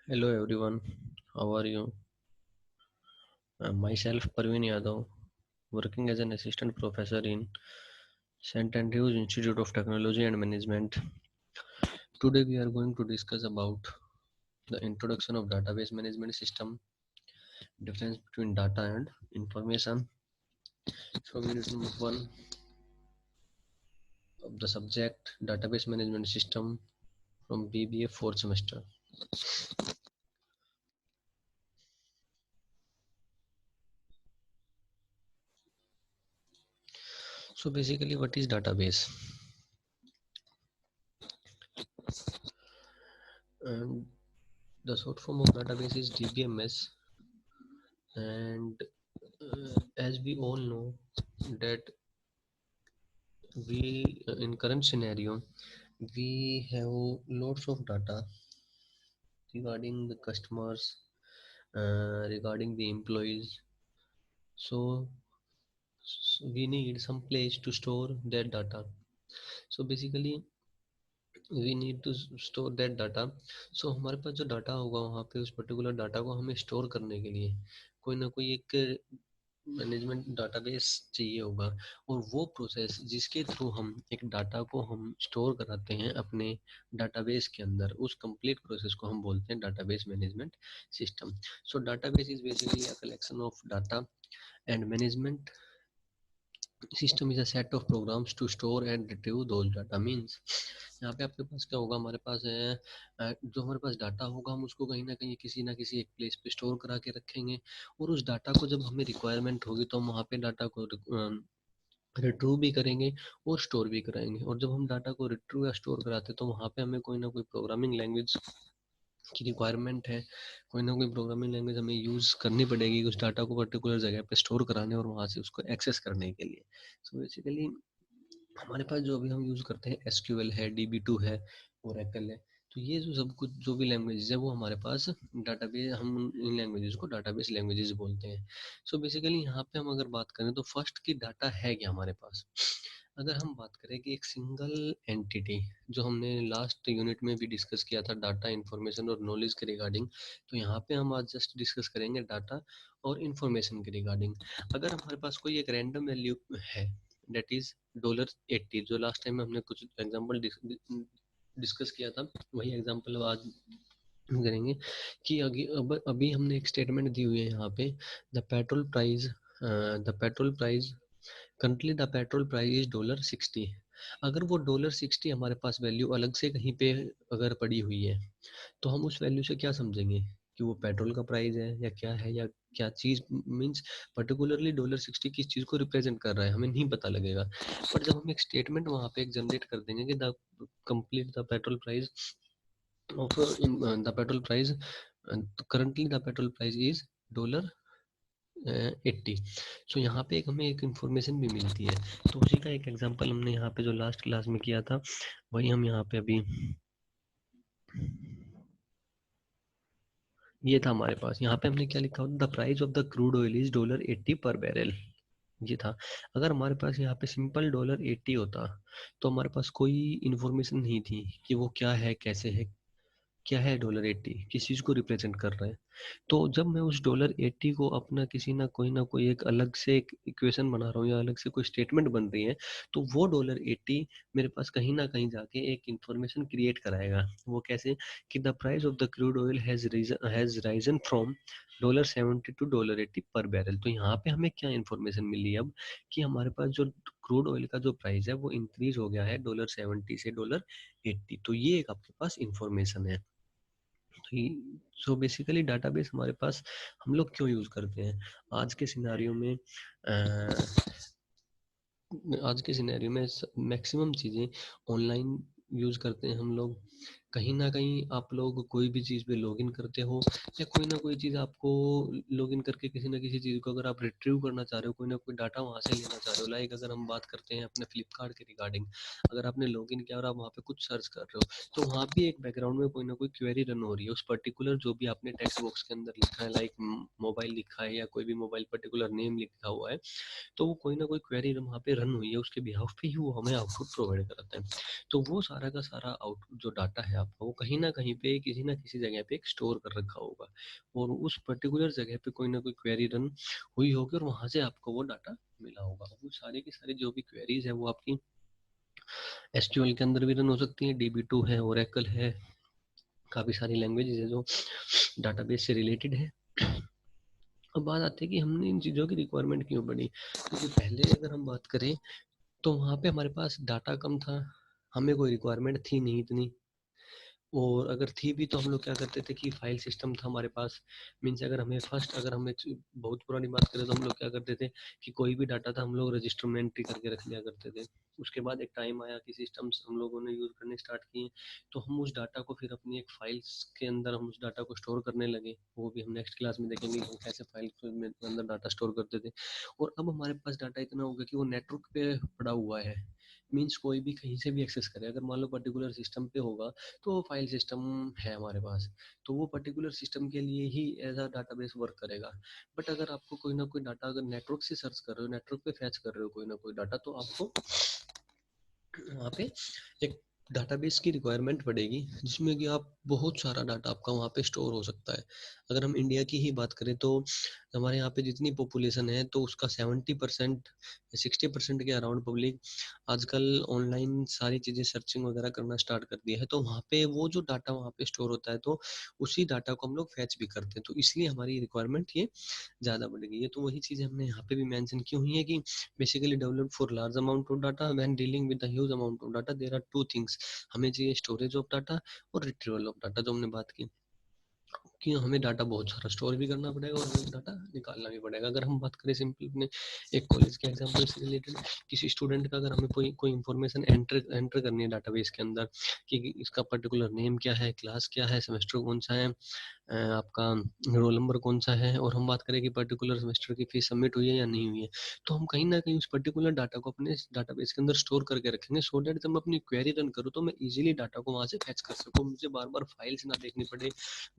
Hello everyone, how are you? Myself Parveen Yadav, working as an assistant professor in St. Andrews Institute of Technology and Management. Today we are going to discuss about the introduction of database management system, difference between data and information. So we need to move one of the subject database management system from BBA fourth semester. So basically what is database? And the short form of database is DBMS, and as we all know that we in current scenario we have lots of data regarding the customers, regarding the employees. So we need some place to store that data. So basically we need to store that data. So हमारे पास जो data होगा वहाँ पे उस particular data को हमें store करने के लिए कोई ना कोई एक मैनेजमेंट डाटाबेस चाहिए होगा। और वो प्रोसेस जिसके थ्रू हम एक डाटा को हम स्टोर कराते हैं अपने डाटाबेस के अंदर, उस कंप्लीट प्रोसेस को हम बोलते हैं database management system. So database is basically a collection of data and management system is a set of programs to store and retrieve those data. Means यहाँ पे आपके पास क्या होगा, हमारे पास है जो हमारे पास डाटा होगा हम उसको कहीं ना किसी एक प्लेस पे स्टोर करा के रखेंगे। और उस डाटा को जब हमें रिक्वायरमेंट होगी तो हम वहाँ पे डाटा को रिट्रीव भी करेंगे और स्टोर भी कराएंगे। और जब हम डाटा को रिट्रीव या स्टोर कराते हैं तो वहाँ पे हमें कोई ना कोई प्रोग्रामिंग लैंग्वेज की रिक्वायरमेंट है, कोई ना कोई प्रोग्रामिंग लैंग्वेज हमें यूज़ करनी पड़ेगी उस डाटा को पर्टिकुलर जगह पे स्टोर कराने और वहाँ से उसको एक्सेस करने के लिए। सो बेसिकली हमारे पास जो अभी हम यूज़ करते हैं एसक्यूएल है, DB2 है, ओरेकल है। तो ये जो सब कुछ जो भी लैंग्वेजेस है वो हमारे पास डाटाबेस, हम इन लैंग्वेजेस को डाटाबेस लैंग्वेजेस बोलते हैं। सो बेसिकली यहाँ पे हम अगर बात करें तो फर्स्ट की डाटा है क्या हमारे पास। अगर हम बात करें कि एक सिंगल एंटिटी, जो हमने लास्ट यूनिट में भी डिस्कस किया था डाटा इन्फॉर्मेशन और नॉलेज के रिगार्डिंग, तो यहाँ पे हम आज जस्ट डिस्कस करेंगे डाटा और इन्फॉर्मेशन के रिगार्डिंग। अगर हमारे पास कोई एक रैंडम वैल्यू है, डेट इज $80, जो लास्ट टाइम में हमने कुछ एग्जांपल डिस्कस किया था, वही एग्जांपल आज हम करेंगे। कि अभी हमने एक स्टेटमेंट दी हुई है यहाँ पे, the petrol price currently the petrol price is $60। अगर वो $60 हमारे पास वैल्यू अलग से कहीं पे अगर पड़ी हुई है तो हम उस वैल्यू से क्या समझेंगे कि वो पेट्रोल का प्राइस है या क्या है, या क्या चीज मींस पर्टिकुलरली $60 किस चीज को रिप्रेजेंट कर रहा है हमें नहीं पता लगेगा। बट जब हम एक स्टेटमेंट वहां पे एक जनरेट कर देंगे कि the complete the petrol price of the petrol price currently the petrol price is $80। सो यहाँ पे एक हमें एक इंफॉर्मेशन भी मिलती है। तो उसी का एक एग्जांपल हमने यहाँ पे जो लास्ट क्लास में किया था वही हम यहाँ पे अभी, ये था हमारे पास। यहाँ पे हमने क्या लिखा होता, the price of the crude oil is $80 per barrel, ये था। अगर हमारे पास यहाँ पे सिंपल $80 होता तो हमारे पास कोई इन्फॉर्मेशन नहीं थी कि वो क्या है, कैसे है, क्या है $80 किस चीज को रिप्रेजेंट कर रहा है। तो जब मैं उस $80 को अपना किसी ना कोई एक अलग से एक इक्वेशन बना रहा हूँ या अलग से कोई स्टेटमेंट बन रही है, तो वो $80 मेरे पास कहीं ना कहीं जाके एक इंफॉर्मेशन क्रिएट कराएगा। वो कैसे, कि the price of the crude oil has risen from $70 to $80 per barrel. तो यहाँ पे हमें क्या इन्फॉर्मेशन मिली अब, कि हमारे पास जो क्रूड ऑयल का जो प्राइस है वो इंक्रीज हो गया है $70 से $80। तो ये एक आपके पास इंफॉर्मेशन है। सो बेसिकली डाटाबेस हमारे पास हम लोग क्यों यूज करते हैं आज के सिनेरियो में। आज के सिनेरियो में मैक्सिमम चीज़ें ऑनलाइन यूज़ करते हैं हम लोग। कहीं ना कहीं आप लोग कोई भी चीज़ पे लॉगिन करते हो या कोई ना कोई चीज़ आपको लॉगिन करके किसी ना किसी चीज़ को अगर आप रिट्रीव करना चाह रहे हो, कोई ना कोई डाटा वहाँ से लेना चाह रहे हो। लाइक अगर हम बात करते हैं अपने फ्लिपकार्ट के रिगार्डिंग, अगर आपने लॉगिन किया और आप वहाँ पे कुछ सर्च कर रहे हो तो वहाँ भी एक बैकग्राउंड में कोई ना कोई क्वेरी रन हो रही है उस पर्टिकुलर जो भी आपने टेक्स्ट बॉक्स के अंदर लिखा है, लाइक मोबाइल लिखा है या कोई भी मोबाइल पर्टिकुलर नेम लिखा हुआ है, तो वो कोई ना कोई क्वेरी वहाँ पे रन हुई है, उसके बिहाफ पे ही वो हमें आउटपुट प्रोवाइड कराता है। तो वो सारा का सारा आउट जो डाटा है आपका, वो कहीं ना कहीं पे किसी ना किसी जगह पे स्टोर कर रखा होगा, और उस पर्टिकुलर जगह पे कोई ना कोई क्वेरी रन हुई होगी और वहां से आपको वो डाटा मिला होगा। वो सारी की सारी जो भी क्वेरीज है वो आपकी एसक्यूएल के अंदर भी रन हो सकती है, DB2 है, ओरेकल है, काफ़ी सारी लैंग्वेजेस है जो डाटाबेस से रिलेटेड है। अब बात आती है कि हमने इन चीज़ों की रिक्वायरमेंट क्यों पड़ी, क्योंकि पहले अगर हम बात करें तो वहाँ पे हमारे पास डाटा कम था, हमें कोई रिक्वायरमेंट थी नहीं इतनी, और अगर थी भी तो हम लोग क्या करते थे कि फाइल सिस्टम था हमारे पास। मीन्स अगर हमें फर्स्ट, अगर हम एक बहुत पुरानी बात करें तो हम लोग क्या करते थे कि कोई भी डाटा था हम लोग रजिस्टर में एंट्री करके रख लिया करते थे। उसके बाद एक टाइम आया कि सिस्टम्स हम लोगों ने यूज़ करने स्टार्ट किए, तो हम उस डाटा को फिर अपनी एक फाइल्स के अंदर हम उस डाटा को स्टोर करने लगे। वो भी हम नेक्स्ट क्लास में देखेंगे हम कैसे फाइल के अंदर डाटा स्टोर करते थे। और अब हमारे पास डाटा इतना हो गया कि वो नेटवर्क पे पड़ा हुआ है। मीन्स कोई भी कहीं से भी एक्सेस करे, अगर मान लो पर्टिकुलर सिस्टम पे होगा तो वो फाइल सिस्टम है हमारे पास, तो वो पर्टिकुलर सिस्टम के लिए ही एज अ डाटाबेस वर्क करेगा। बट अगर आपको कोई ना कोई डाटा अगर नेटवर्क से सर्च कर रहे हो, नेटवर्क पे फैच कर रहे हो कोई ना कोई डाटा, तो आपको वहाँ पे एक डाटाबेस की रिक्वायरमेंट पड़ेगी जिसमें कि आप बहुत सारा डाटा आपका वहाँ पे स्टोर हो सकता है। अगर हम इंडिया की ही बात करें तो हमारे यहाँ पे जितनी पॉपुलेशन है तो उसका 70% 60% के अराउंड पब्लिक आजकल ऑनलाइन सारी चीज़ें सर्चिंग वगैरह करना स्टार्ट कर दिया है। तो वहाँ पे वो जो डाटा वहाँ पे स्टोर होता है तो उसी डाटा को हम लोग फैच भी करते हैं, तो इसलिए हमारी रिक्वायरमेंट ये ज़्यादा बढ़ेगी। ये तो वही चीज़ें हमने यहाँ पे भी मेंशन की हुई है कि basically developed for large amount of data when dealing with the huge amount of data there are two things. हमें चाहिए स्टोरेज ऑफ डाटा और रिट्रीवल ऑफ डाटा, जो हमने बात की कि हमें डाटा बहुत सारा स्टोर भी करना पड़ेगा और हमें डाटा निकालना भी पड़ेगा। अगर हम बात करें सिंपल अपने एक कॉलेज के एग्जांपल से रिलेटेड, किसी स्टूडेंट का अगर हमें कोई कोई इन्फॉर्मेशन एंटर एंटर करनी है डाटाबेस के अंदर कि इसका पर्टिकुलर नेम क्या है, क्लास क्या है, सेमेस्टर कौन सा है, आपका रोल नंबर कौन सा है, और हम बात करें कि पर्टिकुलर सेमेस्टर की फीस सबमिट हुई है या नहीं हुई है, तो हम कहीं ना कहीं उस पर्टिकुलर डाटा को अपने डाटाबेस के अंदर स्टोर करके रखेंगे, सो दैट जब मैं अपनी क्वेरी रन करूँ तो मैं इजीली डाटा को वहाँ से फैच कर सकूँ, मुझे बार बार फाइल्स ना देखनी पड़े,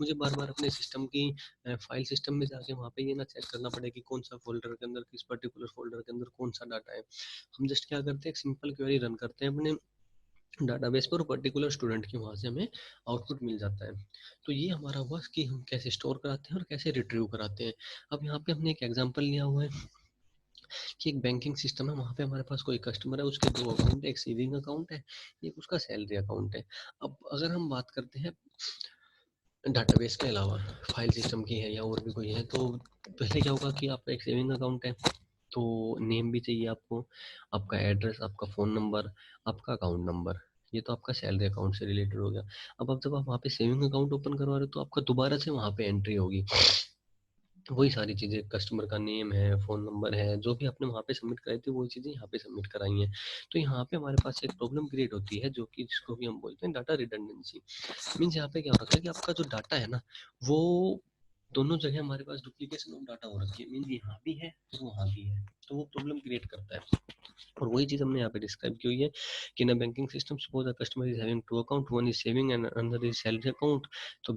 मुझे बार बार अपने सिस्टम की फाइल सिस्टम में जाके वहाँ पे ये ना चेक करना पड़े कि कौन सा फोल्डर के अंदर, किस पर्टिकुलर फोल्डर के अंदर कौन सा डाटा है। हम जस्ट क्या करते हैं, एक सिंपल क्वेरी रन करते हैं अपने डाटाबेस पर, पर्टिकुलर स्टूडेंट की वहाँ से हमें आउटपुट मिल जाता है। तो ये हमारा हुआ कि हम कैसे स्टोर कराते हैं और कैसे रिट्रीव कराते हैं। अब यहाँ पे हमने एक एग्जांपल लिया हुआ है कि एक बैंकिंग सिस्टम है, वहाँ पे हमारे पास कोई कस्टमर है, उसके दो अकाउंट है, एक सेविंग अकाउंट है, एक उसका सैलरी अकाउंट है। अब अगर हम बात करते हैं डाटाबेस के अलावा फाइल सिस्टम की है या और भी कोई है, तो पहले क्या होगा कि आपका एक सेविंग अकाउंट है तो नेम भी चाहिए आपको, आपका एड्रेस, आपका फ़ोन नंबर, आपका अकाउंट नंबर, ये तो आपका सैलरी अकाउंट से रिलेटेड हो गया। अब जब आप वहाँ पे सेविंग अकाउंट ओपन करवा रहे हो तो आपका दोबारा से वहाँ पे एंट्री होगी, वही सारी चीज़ें, कस्टमर का नेम है, फ़ोन नंबर है, जो भी आपने वहाँ पे सबमिट कराई थी वही चीज़ें यहाँ पे सबमिट कराई हैं। तो यहाँ पे हमारे पास एक प्रॉब्लम क्रिएट होती है जो कि जिसको भी हम बोलते हैं डाटा रिडंडेंसी। मीन्स यहाँ पे क्या हो रखा है कि आपका जो डाटा है ना, वो दोनों जगह हमारे पास डुप्लीकेशन ऑफ डाटा हो रखी है, मीन्स यहाँ भी है और वहाँ भी है, तो वो प्रॉब्लम क्रिएट करता है। और वही चीज़ हमने यहाँ पे डिस्क्राइब की हुई है कि in banking system suppose the customer is having two account, one is saving and another is salary account. तो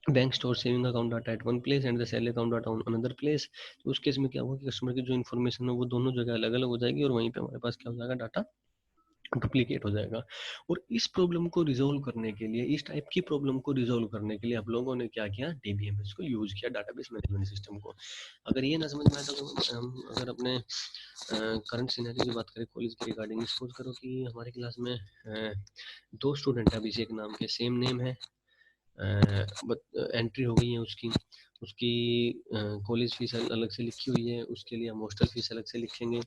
bank store saving account data at one place and the salary account data on another place. तो उस case में क्या होगा कि customer की जो information है वो दोनों जगह अलग अलग हो जाएगी और वहीं पे हमारे पास क्या हो जाएगा, डाटा डुप्लीकेट हो जाएगा। और इस प्रॉब्लम को रिजोल्व करने के लिए, इस टाइप की प्रॉब्लम को रिजोल्व करने के लिए हम लोगों ने क्या किया, डीबीएमएस को यूज किया, डाटाबेस मैनेजमेंट सिस्टम को। अगर ये ना समझ में आए तो हम अगर अपने करंट सिनेरियो की बात करें कॉलेज के रिगार्डिंग, सपोज करो कि हमारी क्लास में दो स्टूडेंट है अभिषेक नाम के, सेम नेम है, एंट्री हो गई है उसकी, उसकी कॉलेज फीस अलग से लिखी हुई है, उसके लिए हम हॉस्टल फीस अलग से लिखेंगे।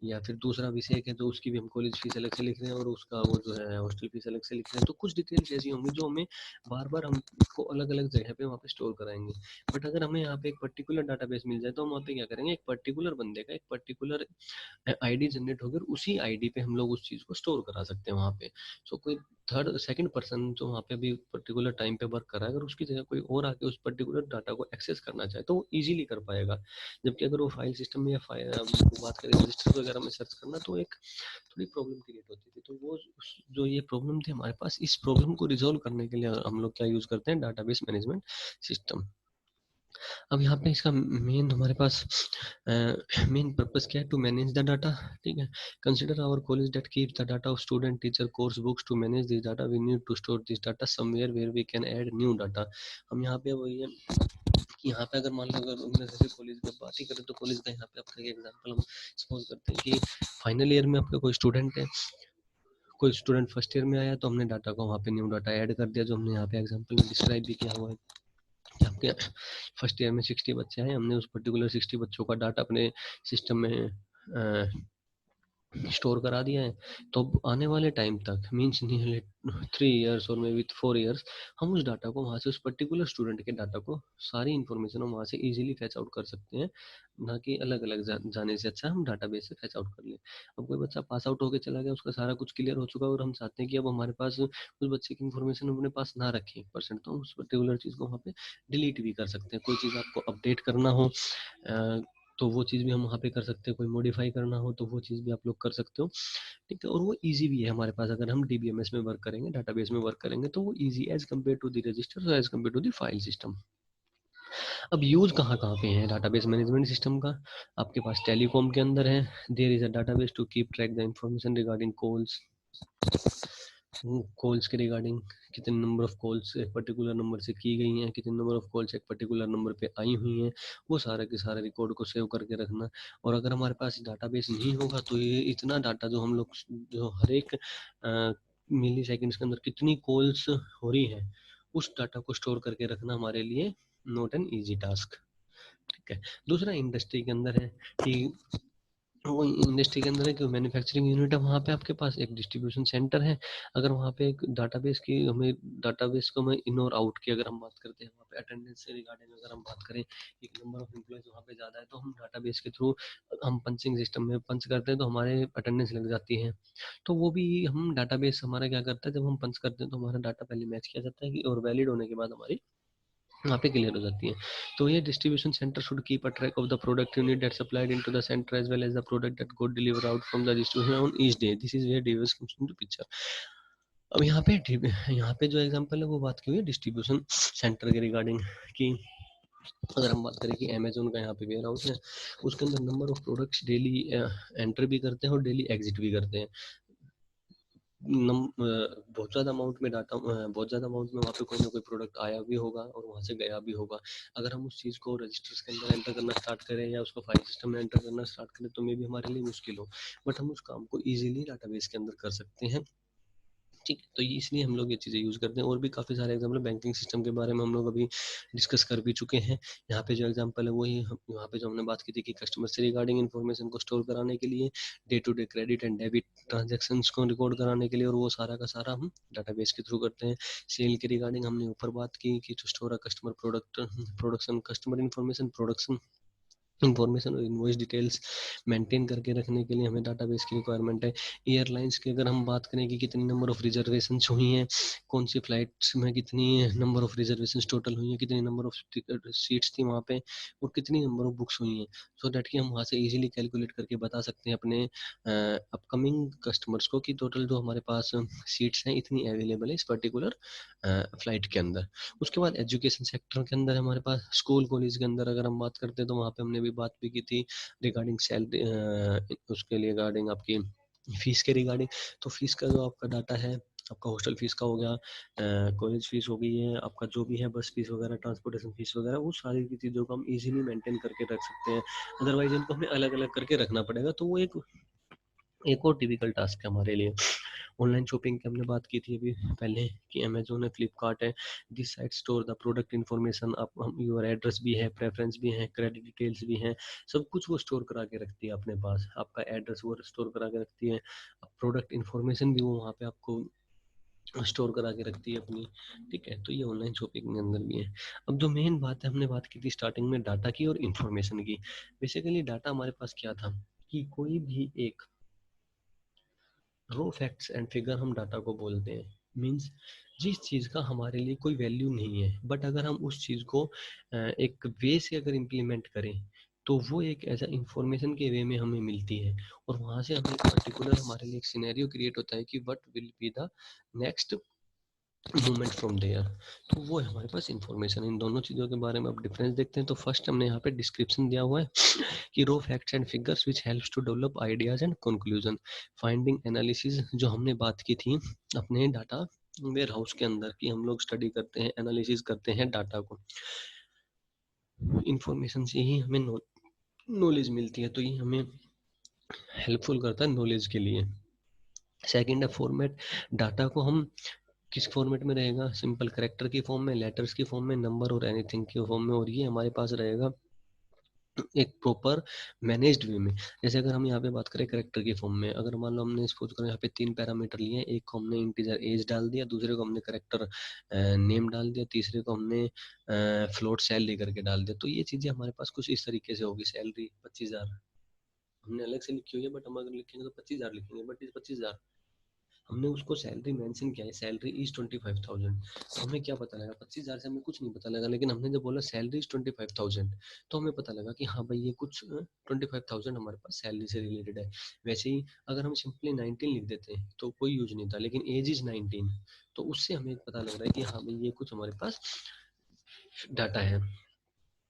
या फिर दूसरा अभिषेक है तो उसकी भी हम कॉलेज फीस अलग से लिख रहे हैं और उसका वो जो है हॉस्टल फीस अलग से लिख रहे हैं। तो कुछ डिटेल्स ऐसी होंगी जो हमें बार बार हम इसको अलग अलग जगह पे वहाँ पे स्टोर कराएंगे। बट अगर हमें यहाँ पे एक पर्टिकुलर डाटाबेस मिल जाए तो हम वहाँ पे क्या करेंगे, एक पर्टिकुलर बंदे का एक पर्टिकुलर आईडी जनरेट होगी और उसी आईडी पे हम लोग उस चीज़ को स्टोर करा सकते हैं वहाँ पे। सो कोई थर्ड सेकंड पर्सन जो वहाँ पे अभी पर्टिकुलर टाइम पे वर्क कर रहा है, अगर उसकी जगह कोई और आके उस पर्टिकुलर डाटा को एक्सेस करना चाहे तो वो इजीली कर पाएगा। जबकि अगर वो फाइल सिस्टम में या फाइल बात करें रजिस्टर वगैरह में सर्च करना तो एक थोड़ी प्रॉब्लम क्रिएट होती थी। तो वो जो ये प्रॉब्लम थी हमारे पास, इस प्रॉब्लम को रिजॉल्व करने के लिए हम लोग क्या यूज़ करते हैं, डाटाबेस मैनेजमेंट सिस्टम। अब यहाँ पे इसका मेन हमारे पास मेन पर्पस क्या है, टू मैनेज द डाटा, ठीक है। Consider our college that keep the data of student teacher course books, to manage this data we need to store this data somewhere where we can add new data. हम यहाँ पे वही है कि यहाँ पे अगर मान लो अगर जैसे कॉलेज की बात ही करें तो कॉलेज का यहाँ पे आपका एग्जांपल हम सपोज करते हैं कि फाइनल ईयर में आपका कोई स्टूडेंट है, कोई स्टूडेंट फर्स्ट ईयर में आया तो हमने डाटा को वहाँ पे न्यू डाटा ऐड कर दिया, जो हमने यहाँ पे एग्जांपल में डिस्क्राइब भी किया हुआ है कि आपके फर्स्ट ईयर में 60 बच्चे हैं, हमने उस पर्टिकुलर 60 बच्चों का डाटा अपने सिस्टम में स्टोर करा दिया है। तो अब आने वाले टाइम तक मीन्स नियरली 3 इयर्स और मे बी 4 इयर्स हम उस डाटा को वहाँ से, उस पर्टिकुलर स्टूडेंट के डाटा को, सारी इन्फॉर्मेशन हम वहाँ से इजीली फैच आउट कर सकते हैं, ना कि अलग अलग जाने से अच्छा हम डाटाबेस से फैच आउट कर लें। अब कोई बच्चा पास आउट होकर चला गया, उसका सारा कुछ क्लियर हो चुका है और हम चाहते हैं कि अब हमारे पास उस बच्चे की इन्फॉर्मेशन अपने पास ना रखें 1%, तो हम उस पर्टिकुलर चीज़ को वहाँ पे डिलीट भी कर सकते हैं। कोई चीज़ आपको अपडेट करना हो तो वो चीज़ भी हम वहाँ पे कर सकते हैं, कोई मॉडिफाई करना हो तो वो चीज़ भी आप लोग कर सकते हो, ठीक है। और वो इजी भी है हमारे पास, अगर हम डीबीएमएस में वर्क करेंगे, डाटाबेस में वर्क करेंगे तो वो easy as compare to the register, as compare to the file system. अब यूज कहाँ कहाँ पे है डाटाबेस मैनेजमेंट सिस्टम का? आपके पास टेलीकॉम के अंदर है, there is a database to keep track the information regarding calls, calls के रिगार्डिंग कितने नंबर ऑफ कॉल्स एक पर्टिकुलर नंबर से की गई हैं, कितने नंबर ऑफ कॉल्स एक पर्टिकुलर नंबर पे आई हुई हैं, वो सारे के सारे रिकॉर्ड को सेव करके रखना। और अगर हमारे पास डाटाबेस नहीं होगा तो ये इतना डाटा जो हम लोग, जो हर एक मिली सेकेंड्स के अंदर कितनी कॉल्स हो रही है, उस डाटा को स्टोर करके रखना हमारे लिए नॉट एन ईजी टास्क, ठीक है। दूसरा इंडस्ट्री के अंदर है कि वो इंडस्ट्री के अंदर है कि मैन्युफैक्चरिंग यूनिट है, वहाँ पे आपके पास एक डिस्ट्रीब्यूशन सेंटर है। अगर वहाँ पे एक डाटाबेस की हमें, डाटाबेस को हमें इन और आउट की अगर हम बात करते हैं, वहाँ पे अटेंडेंस से रिगार्डिंग अगर हम बात करें, एक नंबर ऑफ एम्प्लॉयज वहाँ पे ज़्यादा है तो हम डाटाबेस के थ्रू हम पंचिंग सिस्टम में पंच करते हैं तो हमारे अटेंडेंस लग जाती है। तो वो भी हम डाटाबेस हमारा क्या करता है, जब हम पंच करते हैं तो हमारा डाटा पहले मैच किया जाता है कि, और वैलिड होने के बाद हमारी वहाँ पे क्लियर हो जाती है। तो ये distribution centre should keep a track of the product unit that supplied into the centre as well as the product that got deliver out from the distribution on each day, this is where DVS comes into picture. अब यहाँ पे जो example है वो बात की हुई है डिस्ट्रीब्यूशन सेंटर के रिगार्डिंग कि अगर हम बात करें कि अमेजोन का यहाँ पे वेयर हाउस है, उसके अंदर number of products daily enter भी करते हैं और डेली एग्जिट भी करते हैं। बहुत ज़्यादा अमाउंट में डाटा, बहुत ज़्यादा अमाउंट में वहाँ पे कोई ना कोई प्रोडक्ट आया भी होगा और वहाँ से गया भी होगा। अगर हम उस चीज़ को रजिस्टर्स के अंदर एंटर करना स्टार्ट करें या उसको फाइल सिस्टम में एंटर करना स्टार्ट करें तो मे भी हमारे लिए मुश्किल हो, बट हम उस काम को ईजिली डाटाबेस के अंदर कर सकते हैं, ठीक है। तो ये इसलिए हम लोग ये चीज़ें यूज़ करते हैं। और भी काफ़ी सारे एग्जाम्पल बैंकिंग सिस्टम के बारे में हम लोग अभी डिस्कस कर भी चुके हैं। यहाँ पे जो एग्जाम्पल है वही यहाँ पे जो हमने बात की थी कि कस्टमर से रिगार्डिंग इन्फॉर्मेशन को स्टोर कराने के लिए, day to day credit and debit transactions को रिकॉर्ड कराने के लिए, और वो सारा का सारा हम डाटाबेस के थ्रू करते हैं। सेल के रिगार्डिंग हमने ऊपर बात की कि to store a customer product production customer information production information और इनवॉइस डिटेल्स मेंटेन करके रखने के लिए हमें डाटाबेस की रिक्वायरमेंट है। एयरलाइंस की अगर हम बात करें कि कितनी नंबर ऑफ रिजर्वेशन हुई हैं, कौन सी फ्लाइट्स में कितनी नंबर ऑफ रिजर्वेशन टोटल हुई हैं, कितनी नंबर ऑफ सीट्स थी वहाँ पे और कितनी नंबर ऑफ बुक्स हुई हैं, सो दैट कि हम वहाँ से इजीली कैलकुलेट करके बता सकते हैं अपने अपकमिंग कस्टमर्स को कि टोटल जो हमारे पास सीट्स हैं इतनी अवेलेबल है इस पर्टिकुलर फ्लाइट के अंदर। उसके बाद एजुकेशन सेक्टर के अंदर हमारे पास स्कूल कॉलेज के अंदर अगर हम बात करते हैं तो वहाँ पे हमने भी बात भी की थी रिगार्डिंग सैलरी, उसके लिए रिगार्डिंग आपकी फीस के रिगार्डिंग। तो फीस का जो आपका डाटा है, आपका हॉस्टल फीस का हो गया, कॉलेज फीस हो गई है, आपका जो भी है बस फीस वगैरह, ट्रांसपोर्टेशन फीस वगैरह, वो सारी की चीज़ों को हम इजीली मेंटेन करके रख सकते हैं। अदरवाइज इनको हमें अलग अलग करके रखना पड़ेगा, तो वो एक और टिपिकल टास्क है हमारे लिए। ऑनलाइन शॉपिंग की हमने बात की थी अभी पहले कि अमेजोन है, फ्लिपकार्ट है, this site store the product information, आप हम योर एड्रेस भी है, प्रेफरेंस भी है, क्रेडिट डिटेल्स भी हैं, सब कुछ वो स्टोर करा के रखती है अपने पास। आपका एड्रेस वो स्टोर करा के रखती है, प्रोडक्ट इन्फॉर्मेशन भी वो वहाँ पे आपको स्टोर करा के रखती है अपनी, ठीक है। तो ये ऑनलाइन शॉपिंग के अंदर भी है। अब जो मेन बात है, हमने बात की थी स्टार्टिंग में डाटा की और इन्फॉर्मेशन की। बेसिकली डाटा हमारे पास क्या था कि कोई भी एक रो फैक्ट्स एंड फिगर हम डाटा को बोलते हैं, मींस जिस चीज़ का हमारे लिए कोई वैल्यू नहीं है, बट अगर हम उस चीज़ को एक वे से अगर इम्प्लीमेंट करें तो वो एक ऐसा इंफॉर्मेशन के वे में हमें मिलती है, और वहाँ से हमें पर्टिकुलर हमारे लिए एक सिनेरियो क्रिएट होता है कि what will be the next movement from there. तो वो है हमारे पास इंफॉर्मेशन। इन दोनों चीज़ों के बारे में अब डिफरेंस देखते हैं। तो फर्स्ट हमने यहाँ पे डिस्क्रिप्शन दिया हुआ है कि raw facts and figures which helps to develop ideas and conclusion. Finding analysis जो हमने बात की थी अपने डाटा वेयर हाउस के अंदर, कि हम लोग स्टडी करते हैं, एनालिसिस करते हैं डाटा को, इंफॉर्मेशन से ही हमें नॉलेज मिलती है, तो ये हमें हेल्पफुल करता है नॉलेज के लिए। सेकंड है फॉर्मेट। डाटा को हम किस फॉर्मेट में रहेगा, सिंपल करेक्टर की फॉर्म में, लेटर्स की फॉर्म में, नंबर और एनीथिंग की फॉर्म में, और ये हमारे पास रहेगा एक प्रॉपर मैनेज्ड वे में। जैसे अगर हम यहाँ पे बात करें करेक्टर की फॉर्म में, अगर मान लो हमने सपोज करें यहाँ पे 3 पैरामीटर लिए हैं, एक को हमने इंटीजर एज डाल दिया, दूसरे को हमने करेक्टर नेम डाल दिया, तीसरे को हमने फ्लोट सैलरी करके डाल दिया, तो ये चीजें हमारे पास कुछ इस तरीके से होगी। सैलरी 25,000 हमने अलग से लिखी हुई है, बट हम अगर लिखेंगे तो 25,000 लिखेंगे, बट इस 25,000 हमने उसको सैलरी मेंशन किया है, सैलरी इज 25,000। तो हमें क्या पता लगा, 25,000 से हमें कुछ नहीं पता लगा, लेकिन हमने जब बोला सैलरी इज 25,000 तो हमें पता लगा कि हाँ भाई ये कुछ 25,000 हमारे पास सैलरी से रिलेटेड है। वैसे ही अगर हम सिंपली 19 लिख देते हैं तो कोई यूज नहीं था, लेकिन एज इज 19 तो उससे हमें पता लग रहा है कि हाँ भाई ये कुछ हमारे पास डाटा है,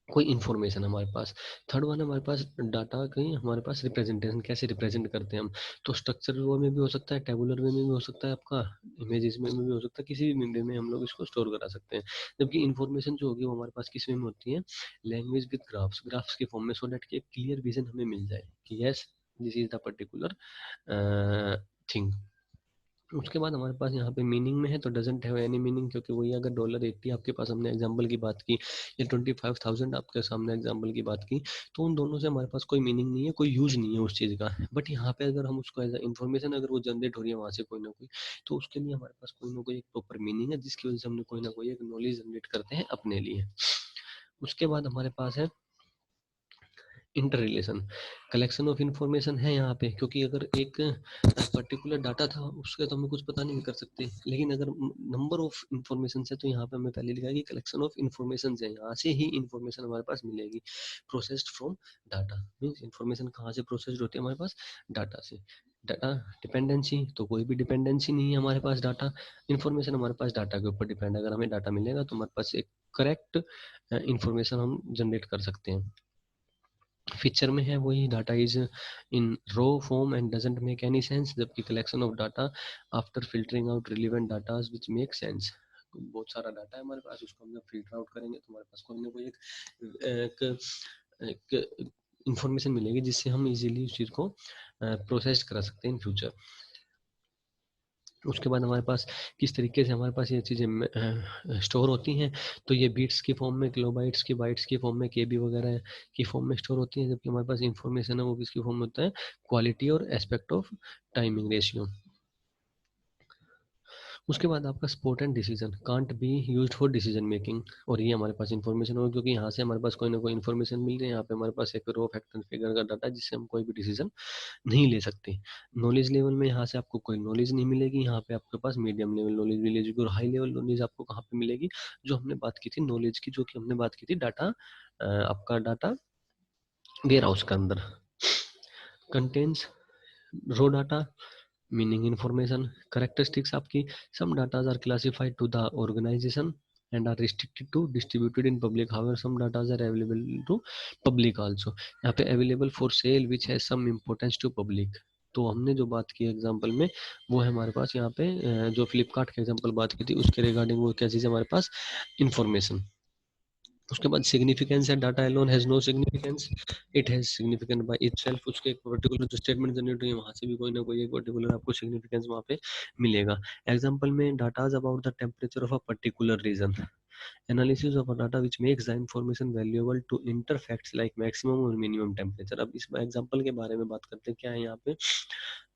कोई इन्फॉर्मेशन हमारे पास। थर्ड वन हमारे पास डाटा कहीं हमारे पास रिप्रेजेंटेशन, कैसे रिप्रेजेंट करते हैं हम। तो स्ट्रक्चर वे में भी हो सकता है, टेबुलर वे में भी हो सकता है, आपका इमेजेस में भी हो सकता है, किसी भी वे में हम लोग इसको स्टोर करा सकते हैं। जबकि इन्फॉर्मेशन जो होगी वो हमारे पास किस वे में होती है, लैंग्वेज विद ग्राफ्स, ग्राफ्स के फॉर्म में, सो दैट कि एक क्लियर विजन हमें मिल जाए कि yes this is the particular thing. उसके बाद हमारे पास यहाँ पे मीनिंग में है तो डजेंट हैव एनी मीनिंग, क्योंकि वही अगर $80 आपके पास, हमने एग्जांपल की बात की, या 25,000 आपके सामने एग्जांपल की बात की, तो उन दोनों से हमारे पास कोई मीनिंग नहीं है, कोई यूज नहीं है उस चीज़ का। बट यहाँ पे अगर हम उसको एज इन्फॉर्मेशन अगर वो जनरेट हो रही है वहाँ से कोई ना कोई, तो उसके लिए हमारे पास कोई ना कोई एक प्रॉपर मीनिंग है, जिसकी वजह से हमने कोई ना कोई एक नॉलेज जनरेट करते हैं अपने लिए। उसके बाद हमारे पास है inter relation. Collection of information है यहाँ पे, क्योंकि अगर एक पर्टिकुलर डाटा था उसका तो हमें कुछ पता नहीं कर सकते, लेकिन अगर नंबर ऑफ इंफॉर्मेशन है तो यहाँ पे हमें पहले लिखा है कि कलेक्शन ऑफ इंफॉर्मेशन है, यहाँ से ही इंफॉर्मेशन हमारे पास मिलेगी। Processed from data means information कहाँ से प्रोसेस्ड होती है हमारे पास, डाटा से। डाटा डिपेंडेंसी, तो कोई भी डिपेंडेंसी नहीं है हमारे पास, डाटा इंफॉर्मेशन हमारे पास डाटा के ऊपर डिपेंड है। अगर हमें डाटा मिलेगा तो हमारे पास एक करेक्ट इंफॉर्मेशन हम जनरेट कर सकते हैं। फीचर में है वही, data is in raw form and doesn't make any sense, जबकि collection of data after filtering out relevant data which make sense. बहुत सारा डाटा है हमारे पास, उसको हम जब फिल्टर आउट करेंगे तो हमारे पास कोई ना कोई एक एक इंफॉर्मेशन मिलेगी जिससे हम इजीली उस चीज़ को प्रोसेस करा सकते हैं इन फ्यूचर। उसके बाद हमारे पास किस तरीके से हमारे पास ये चीज़ें स्टोर होती हैं, तो ये बीट्स की फॉर्म में, किलोबाइट्स की, बाइट्स की फॉर्म में, केबी वगैरह की फॉर्म में स्टोर होती हैं। जबकि हमारे पास इंफॉर्मेशन है वो किसकी फॉर्म में होता है, क्वालिटी और एस्पेक्ट ऑफ टाइमिंग रेशियो। उसके बाद आपका support and decision can't be used for decision making, और ये हमारे पास इंफॉर्मेशन होगा क्योंकि यहाँ से हमारे पास कोई ना कोई इन्फॉर्मेशन मिल रही है। यहाँ पे हमारे पास एक रो फैक्टर फिगर का डाटा है जिससे हम कोई भी डिसीजन नहीं ले सकते। नॉलेज लेवल में यहाँ से आपको कोई नॉलेज नहीं मिलेगी, यहाँ पे आपके पास मीडियम लेवल नॉलेज मिलेगी, और हाई लेवल नॉलेज आपको कहाँ पे मिलेगी, जो हमने बात की थी नॉलेज की, जो कि हमने बात की थी डाटा, आपका डाटा वेयर हाउस के अंदर। कंटेन्स रो डाटा meaning information characteristics आपकी, some data are classified to the organization and are restricted to distributed in public, however some data are available to public also। यहाँ पे available for sale which has some importance to public, तो हमने जो बात की example में वो है हमारे पास यहाँ पे जो फ्लिपकार्ट के एग्जांपल बात की थी उसके रिगार्डिंग वो क्या चीज़ है हमारे पास, इंफॉर्मेशन। उसके बाद सिग्निफिकेंस है, data alone has no significance, it has significant by itself. उसके एक पर्टिकुलर जो स्टेटमेंट जनरेट हुई है वहां से भी कोई ना कोई एक पर्टिकुलर आपको सिग्निफिकेंस वहां पे मिलेगा। एग्जांपल में data about the temperature of a particular region, analysis of a data which makes the information valuable to inter facts like maximum और मिनिमम टेम्परेचर। अब इस एग्जांपल के बारे में बात करते हैं, क्या है यहाँ पे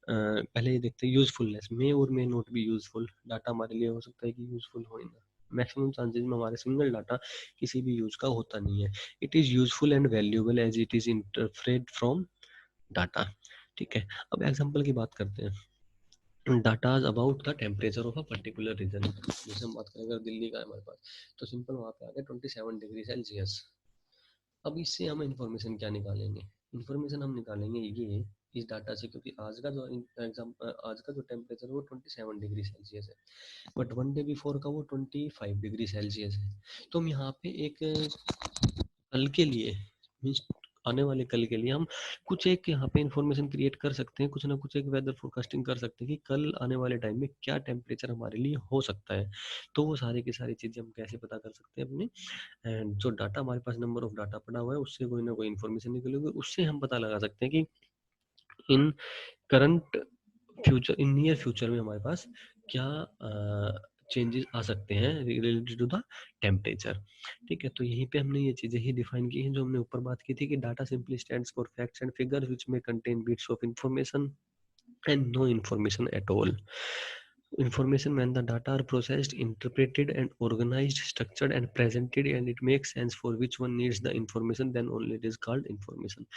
पहले ये देखते हैं यूजफुलनेस, मे और may not be useful, data हमारे लिए हो सकता है कि यूजफुल हो ही ना, मैक्सिमम चांसेस में हमारे सिंगल डाटा किसी भी यूज का होता नहीं है। It is useful and valuable as it is interpret from data. ठीक है, अब एग्जांपल की बात करते हैं, data about the temperature of a particular region. जैसे हम बात करें अगर दिल्ली का है हमारे पास, तो सिंपल वहाँ पे आ गया 27 डिग्री सेल्सियस। अब इससे हम इंफॉर्मेशन क्या निकालेंगे, इंफॉर्मेशन हम निकालेंगे ये इस डाटा से, क्योंकि आज का जो टेम्परेचर वो 27 डिग्री सेल्सियस है, बट वन डे बिफोर का वो 25 डिग्री सेल्सियस है। तो हम यहाँ पे एक कल के लिए, मीन्स आने वाले कल के लिए हम कुछ एक यहाँ पे इंफॉर्मेशन क्रिएट कर सकते हैं, कुछ ना कुछ एक वेदर फोरकास्टिंग कर सकते हैं कि कल आने वाले टाइम में क्या टेम्परेचर हमारे लिए हो सकता है। तो वो सारी की सारी चीज़ें हम कैसे पता कर सकते हैं अपने, एंड जो डाटा हमारे पास नंबर ऑफ डाटा पड़ा हुआ है उससे कोई ना कोई इन्फॉर्मेशन निकलेगी, उससे हम पता लगा सकते हैं कि in current future, in near future में हमारे पास क्या चेंजेस आ सकते हैं रिलेटेड टू द टेम्परेचर। ठीक है, तो यहीं पे हमने ये चीज़ें ही डिफाइन की हैं जो हमने ऊपर बात की थी कि data simply stands for facts and figures which may contain bits of information and no information at all. Information when the data are processed, interpreted and organized, structured and presented and it makes sense for which one needs the information, then only it is called information.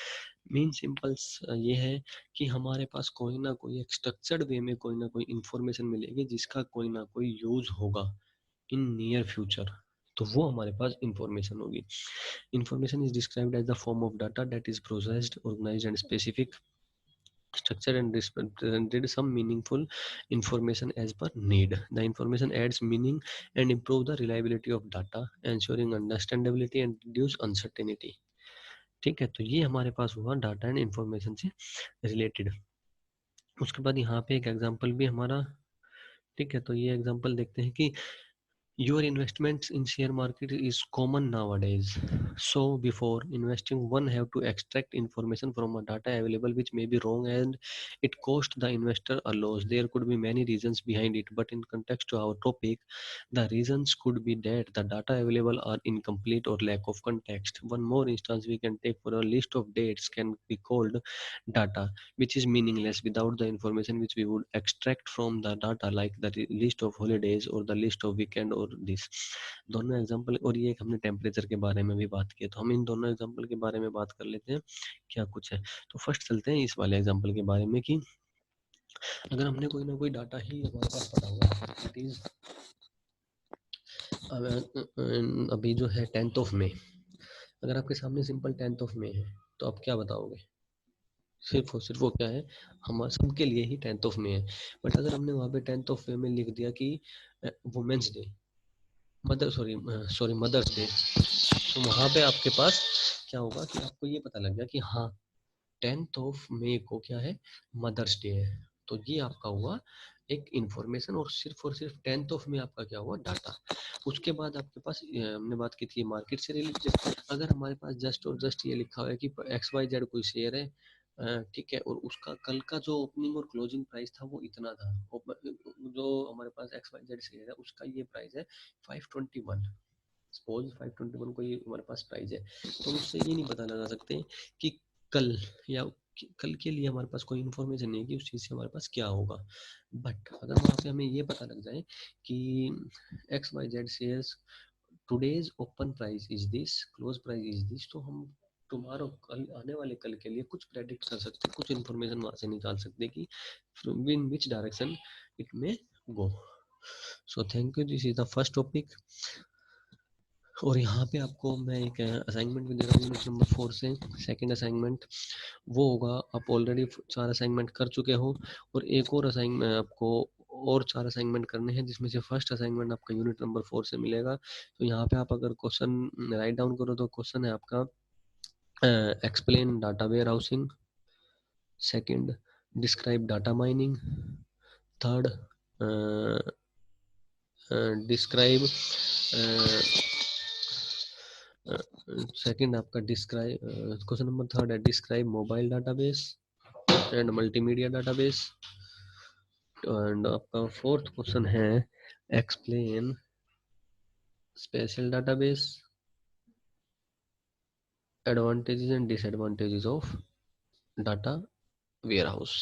Main symbols ये है कि हमारे पास कोई ना कोई एक structured way में कोई ना कोई इंफॉर्मेशन मिलेगी जिसका कोई ना कोई यूज होगा इन नियर फ्यूचर, तो वो हमारे पास इंफॉर्मेशन होगी। Information is described as the form of data that is processed, organised and specific structure and represented some meaningful information as per need. The information adds meaning and improve the reliability of data, ensuring understandability and reduce uncertainty. ठीक है, तो ये हमारे पास हुआ data and information से related. उसके बाद यहाँ पे एक एग्जांपल भी हमारा, ठीक है, तो ये एग्जांपल देखते हैं कि your investments in share market is common nowadays. So before investing, one have to extract information from a data available which may be wrong and it cost the investor a loss. There could be many reasons behind it, but in context to our topic, the reasons could be that the data available are incomplete or lack of context. One more instance we can take for a list of dates can be called data, which is meaningless without the information which we would extract from the data, like the list of holidays or the list of weekend or this. दोनों example, और ये एक हमने temperature के बारे में भी बात की, तो हम इन दोनों एग्जांपल के बारे में बात कर लेते हैं क्या कुछ है। तो फर्स्ट चलते हैं इस वाले एग्जांपल के बारे में कि अगर हमने कोई ना कोई डाटा ही हमारे पास पड़ा हुआ है, इट इज अभी जो है 10th of May, अगर आपके सामने सिंपल 10th of May है तो आप क्या बताओगे? सिर्फ और सिर्फ वो क्या है, हम सबके लिए ही 10th of May है, बट अगर हमने वहाँ पे 10th of May में लिख दिया कि वुमेन्स डे, मदर्स डे, तो वहाँ पे आपके पास क्या होगा कि आपको ये पता लग गया कि हाँ 10th of May को क्या है, मदर्स डे है। तो ये आपका हुआ एक इंफॉर्मेशन, और सिर्फ 10th of May आपका क्या हुआ, डाटा। उसके बाद आपके पास हमने बात की थी मार्केट से रिलेटेड, अगर हमारे पास जस्ट और जस्ट ये लिखा हुआ है कि XYZ कोई शेयर है, ठीक है, और उसका कल का जो ओपनिंग और क्लोजिंग प्राइस था वो इतना था, जो हमारे पास XYZ शेयर है उसका ये प्राइस है 521, सपोज 521 को ये हमारे पास प्राइस है, तो उससे ये नहीं पता लगा सकते कि कल या कल के लिए हमारे पास कोई इन्फॉर्मेशन नहीं है कि उस चीज़ से हमारे पास क्या होगा। बट अगर वहाँ पे हमें ये पता लग जाए कि XYZ shares today's open price is this, close price is this, तो हम टुमारो, कल आने वाले कल के लिए कुछ प्रेडिक्ट कर सकते हैं, कुछ इन्फॉर्मेशन वहाँ से निकाल सकते हैं कि इन विच direction it may go. So thank you, this is the first topic. और यहाँ पे आपको मैं एक असाइनमेंट भी दे रहा हूँ यूनिट नंबर 4 से, सेकंड असाइनमेंट वो होगा, आप ऑलरेडी 4 असाइनमेंट कर चुके हो, और एक और असाइनमेंट आपको, और 4 असाइनमेंट करने हैं जिसमें से फर्स्ट असाइनमेंट आपका यूनिट नंबर 4 से मिलेगा। तो यहाँ पे आप अगर क्वेश्चन राइट डाउन करो तो क्वेश्चन है आपका explain data warehousing, second describe data mining, third describe, second आपका डिस्क्राइब, क्वेश्चन नंबर थर्ड है describe mobile database and multimedia database, and आपका फोर्थ क्वेश्चन है explain special database, advantages and disadvantages of data ware house.